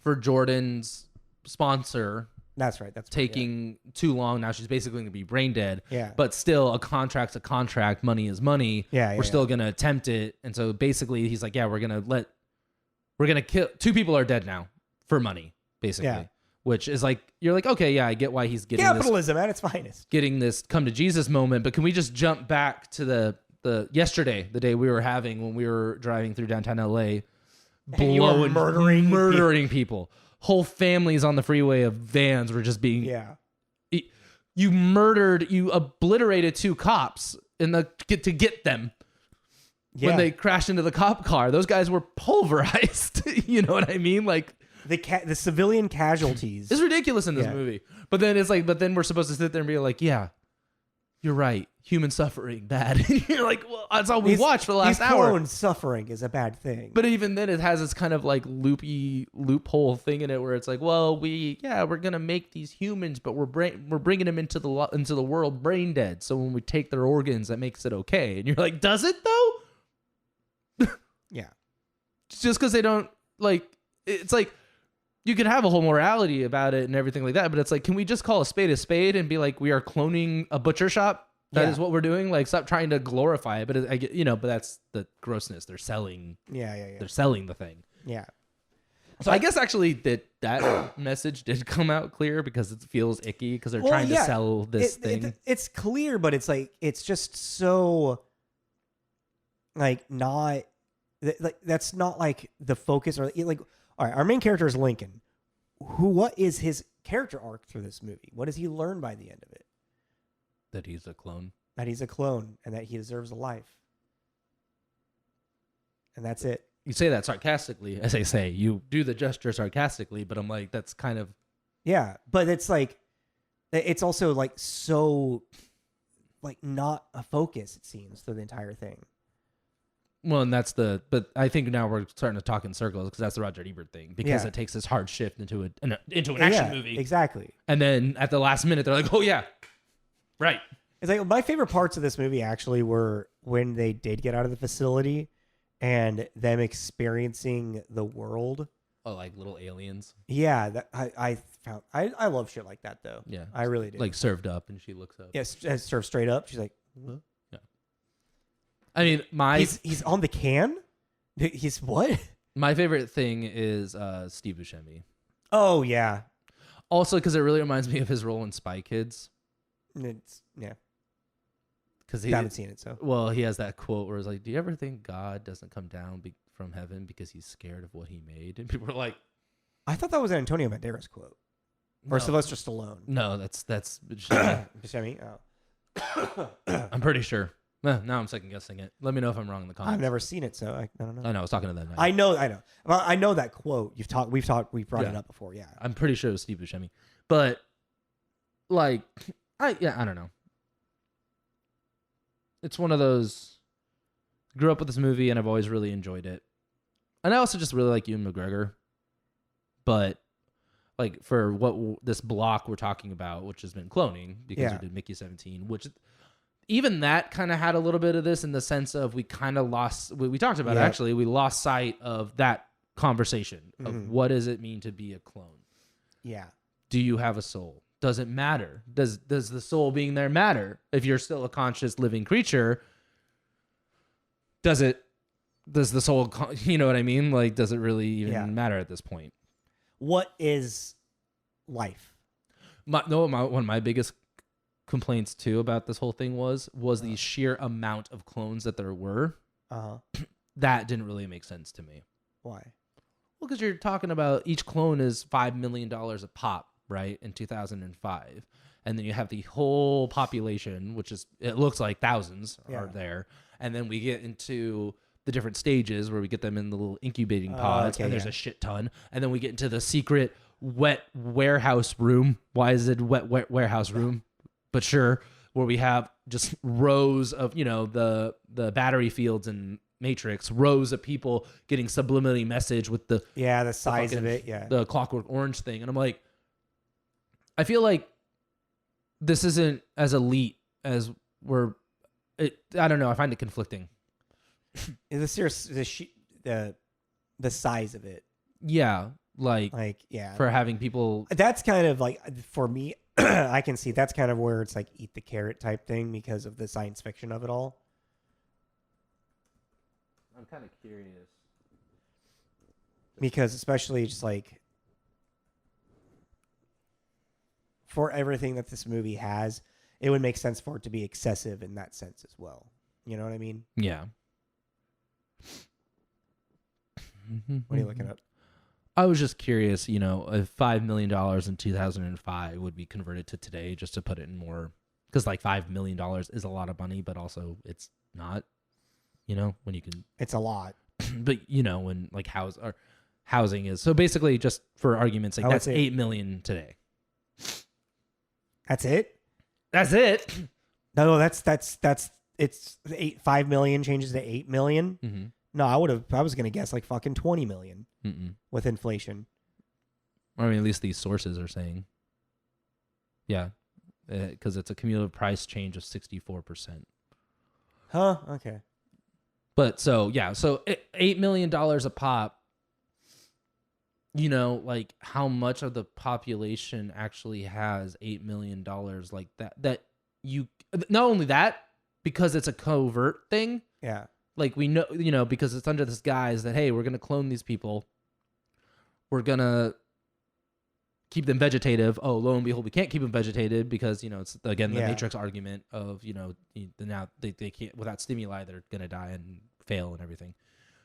for Jordan's sponsor. That's right. That's taking too long. Now she's basically going to be brain dead. Yeah. But still, a contract's a contract. Money is money. Yeah. We're still going to attempt it. And so basically, he's like, yeah, we're going to kill. 2 people are dead now for money, basically. Yeah. Which is like, you're like, okay, yeah, I get why he's getting capitalism at its finest. Getting this come to Jesus moment. But can we just jump back to the yesterday, the day we were having when we were driving through downtown LA, blowing, murdering people. Whole families on the freeway of vans were just being you obliterated 2 cops to get them when they crashed into the cop car. Those guys were pulverized. You know what I mean? Like the civilian casualties. It's ridiculous in this movie. But then it's like, we're supposed to sit there and be like, yeah, you're right. Human suffering, bad. And you're like, well, that's all we watched for the last hour. Clone suffering is a bad thing. But even then, it has this kind of like loophole thing in it where it's like, well, we're gonna make these humans, but we're bringing them into the world brain dead. So when we take their organs, that makes it okay. And you're like, does it though? Yeah. Just because they don't like, it's like. You could have a whole morality about it and everything like that, but it's like, can we just call a spade and be like, we are cloning a butcher shop? That is what we're doing. Like, stop trying to glorify it. But I get, but that's the grossness. They're selling. Yeah. They're selling the thing. Yeah. So I guess actually that message did come out clear because it feels icky because they're trying to sell this thing. It's clear, but it's like it's just so like not like that's not like the focus or like. All right, our main character is Lincoln. What is his character arc through this movie? What does he learn by the end of it? That he's a clone. That he's a clone and that he deserves a life. And that's it. You say that sarcastically, as I say. You do the gesture sarcastically, but I'm like, that's kind of... Yeah, but it's like, it's also like so, like not a focus, it seems, through the entire thing. Well, and that's but I think now we're starting to talk in circles because that's the Roger Ebert thing because it takes this hard shift into an action movie. Exactly. And then at the last minute, they're like, oh yeah, right. It's like my favorite parts of this movie actually were when they did get out of the facility and them experiencing the world. Oh, like little aliens. Yeah, that I found I love shit like that though. Yeah, I really do. Like served up, and she looks up. Yes, served straight up. She's like, what? Yeah. I mean, he's on the can. He's what? My favorite thing is Steve Buscemi. Oh yeah. Also, because it really reminds me of his role in Spy Kids. Yeah. Because I haven't seen it, so. Well, he has that quote where it's like, do you ever think God doesn't come down from heaven because he's scared of what he made? And people are like... I thought that was an Antonio Banderas quote. Or Sylvester Stallone. No, that's Buscemi? Oh. I'm pretty sure. Now I'm second guessing it. Let me know if I'm wrong in the comments. I've never seen it, so I don't know. I know, I was talking to them. I know. Well, I know that quote. We've brought it up before, yeah. I'm pretty sure it was Steve Buscemi. But, like, I don't know. It's one of those. Grew up with this movie and I've always really enjoyed it. And I also just really like Ewan McGregor. But like for this block we're talking about, which has been cloning, because we did Mickey 17, which even that kind of had a little bit of this in the sense of we kind of lost. We talked about it, actually. We lost sight of that conversation of what does it mean to be a clone. Yeah. Do you have a soul? Does it matter? Does the soul being there matter? If you're still a conscious living creature, does the soul, you know what I mean? Like, does it really even matter at this point? What is life? One of my biggest complaints too about this whole thing was the sheer amount of clones that there were. That didn't really make sense to me. Why? Well, because you're talking about each clone is $5 million a pop. Right, in 2005, and then you have the whole population, which is, it looks like thousands are there, and then we get into the different stages where we get them in the little incubating pods, and there's a shit ton, and then we get into the secret wet warehouse room. Why is it wet warehouse room? But sure, where we have just rows of the battery fields and Matrix, rows of people getting subliminally message with the size of it, the Clockwork Orange thing, and I'm like. I feel like this isn't as elite as I don't know. I find it conflicting. The size of it. Yeah, for having people. That's kind of like for me. I can see that's kind of where it's like eat the carrot type thing because of the science fiction of it all. I'm kind of curious because especially just like. For everything that this movie has, it would make sense for it to be excessive in that sense as well. You know what I mean? Yeah. What are you looking up? I was just curious, if $5 million in 2005 would be converted to today, just to put it in more, because like $5 million is a lot of money, but also it's not, when you can. It's a lot. But, when like housing is. So basically, just for argument's sake, that's $8 million today. That's it? That's it. No, that's it's 5 million changes to 8 million. Mm-hmm. No, I was gonna guess like fucking 20 million with inflation. I mean, at least these sources are saying. Yeah, because it's a cumulative price change of 64%. Huh? Okay. But so $8 million a pop. Like how much of the population actually has $8 million like that not only that, because it's a covert thing. Yeah. Like we know, because it's under this guise that, hey, we're going to clone these people. We're going to keep them vegetative. Oh, lo and behold, we can't keep them vegetative because, it's again, the Matrix argument of, now they can't, without stimuli, they're going to die and fail and everything.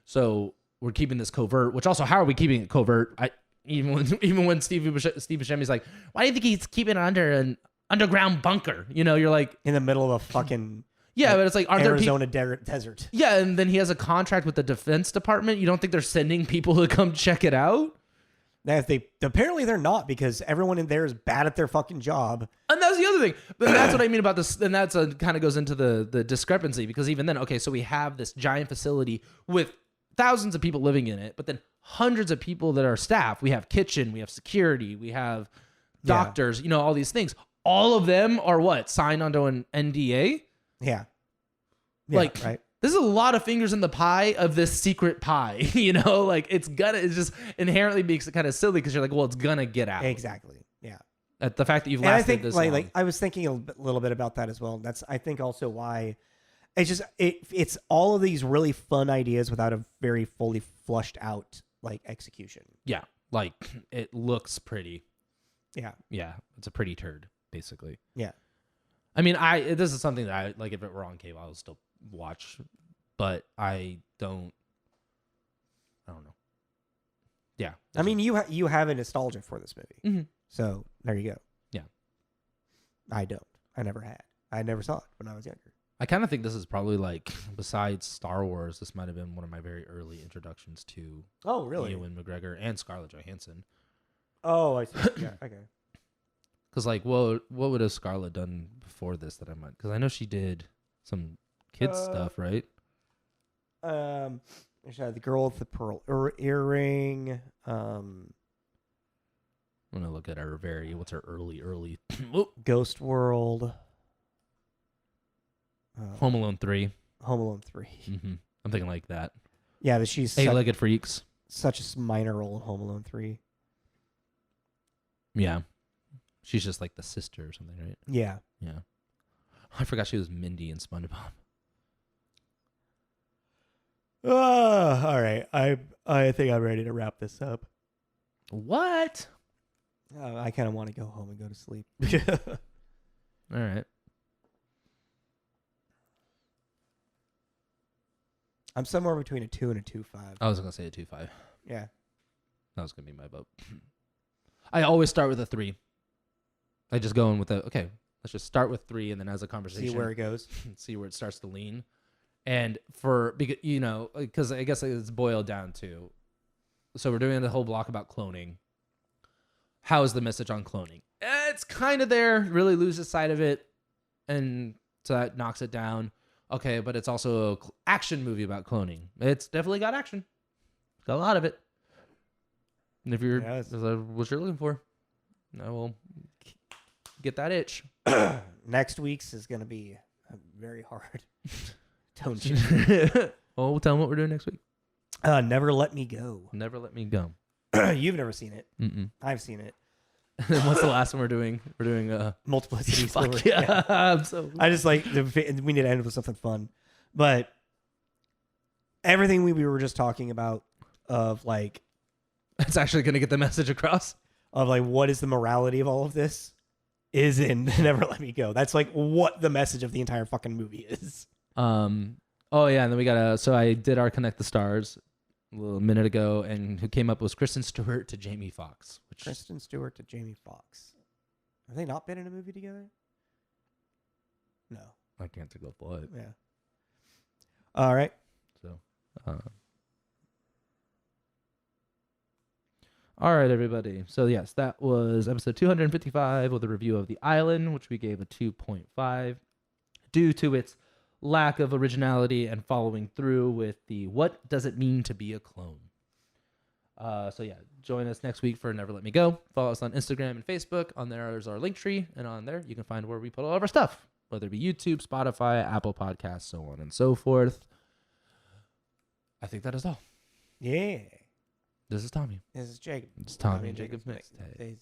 So we're keeping this covert, which also, how are we keeping it covert? Even when Steve Buscemi's like, why do you think he's keeping it under an underground bunker? You're like, in the middle of a fucking but it's like, are Arizona desert? Yeah, and then he has a contract with the Defense Department. You don't think they're sending people to come check it out? Apparently they're not, because everyone in there is bad at their fucking job. And that's the other thing. But that's what I mean about this. And that's kind of goes into the discrepancy, because even then, okay, so we have this giant facility with thousands of people living in it, but then hundreds of people that are staff. We have kitchen, we have security, we have doctors, all these things. All of them are what? Signed onto an NDA? Yeah. Right. This is a lot of fingers in the pie of this secret pie, like it's just inherently makes it kind of silly, because you're like, well, it's gonna get out. Exactly. Yeah. At the fact that you've lasted this long. Like I was thinking a little bit about that as well. That's, I think, also why it's just, it's all of these really fun ideas without a very fully flushed out like execution. Yeah. Like it looks pretty. Yeah. Yeah. It's a pretty turd, basically. Yeah. I mean, this is something that I like. If it were on cable, I would still watch, but I don't know. Yeah, I mean, you have a nostalgia for this movie, so there you go. Yeah, I don't. I never had. I never saw it when I was younger. I kind of think this is probably like, besides Star Wars, this might have been one of my very early introductions to. Oh, really? Ewan McGregor and Scarlett Johansson. Oh, I see. Yeah. Okay. Because like, what would have Scarlett done before this that I might? Because I know she did some kids stuff, right? She had the girl with the pearl earring. I'm gonna look at her what's her early Ghost World. Home Alone 3. Home Alone 3. Mm-hmm. I'm thinking like that. Yeah, but she's Eight-Legged Freaks. Such a minor role in Home Alone 3. Yeah. She's just like the sister or something, right? Yeah. Yeah. I forgot she was Mindy in SpongeBob. All right. I think I'm ready to wrap this up. What? I kind of want to go home and go to sleep. All right. I'm somewhere between a 2 and a 2.5. I was going to say a 2.5. Yeah. That was going to be my vote. I always start with a 3. I just go in with okay, let's just start with 3, and then as a conversation, see where it goes, see where it starts to lean. And because I guess it's boiled down to, so we're doing the whole block about cloning. How is the message on cloning? It's kind of there, really loses sight of it, and so that knocks it down. Okay, but it's also an action movie about cloning. It's definitely got action. It's got a lot of it. And if you're what you're looking for, I will get that itch. Next week's is going to be very hard. Don't you? Oh, we'll tell them what we're doing next week. Never Let Me Go. Never Let Me Go. You've never seen it. Mm-mm. I've seen it. What's the last one we're doing? We're doing Multiplicity. Fuck yeah. I just like we need to end with something fun. But everything we were just talking about of like, it's actually going to get the message across of like, what is the morality of all of this is in Never Let Me Go. That's like what the message of the entire fucking movie is. Oh yeah. And then so I did our Connect the Stars a little minute ago, and who came up was Kristen Stewart to Jamie Foxx. Kristen Stewart to Jamie Foxx. Have they not been in a movie together? No. I can't think of what. Yeah. All right. So, all right, everybody. So yes, that was episode 255 with a review of The Island, which we gave a 2.5 due to its lack of originality and following through with the what does it mean to be a clone. So yeah, join us next week for Never Let Me Go. Follow us on Instagram and Facebook. On there is our link tree, and on there you can find where we put all of our stuff, whether it be YouTube, Spotify, Apple Podcasts, so on and so forth. I think that is all. Yeah. This is Tommy. This is Jacob. It's Tommy and Jacob's Mixtape.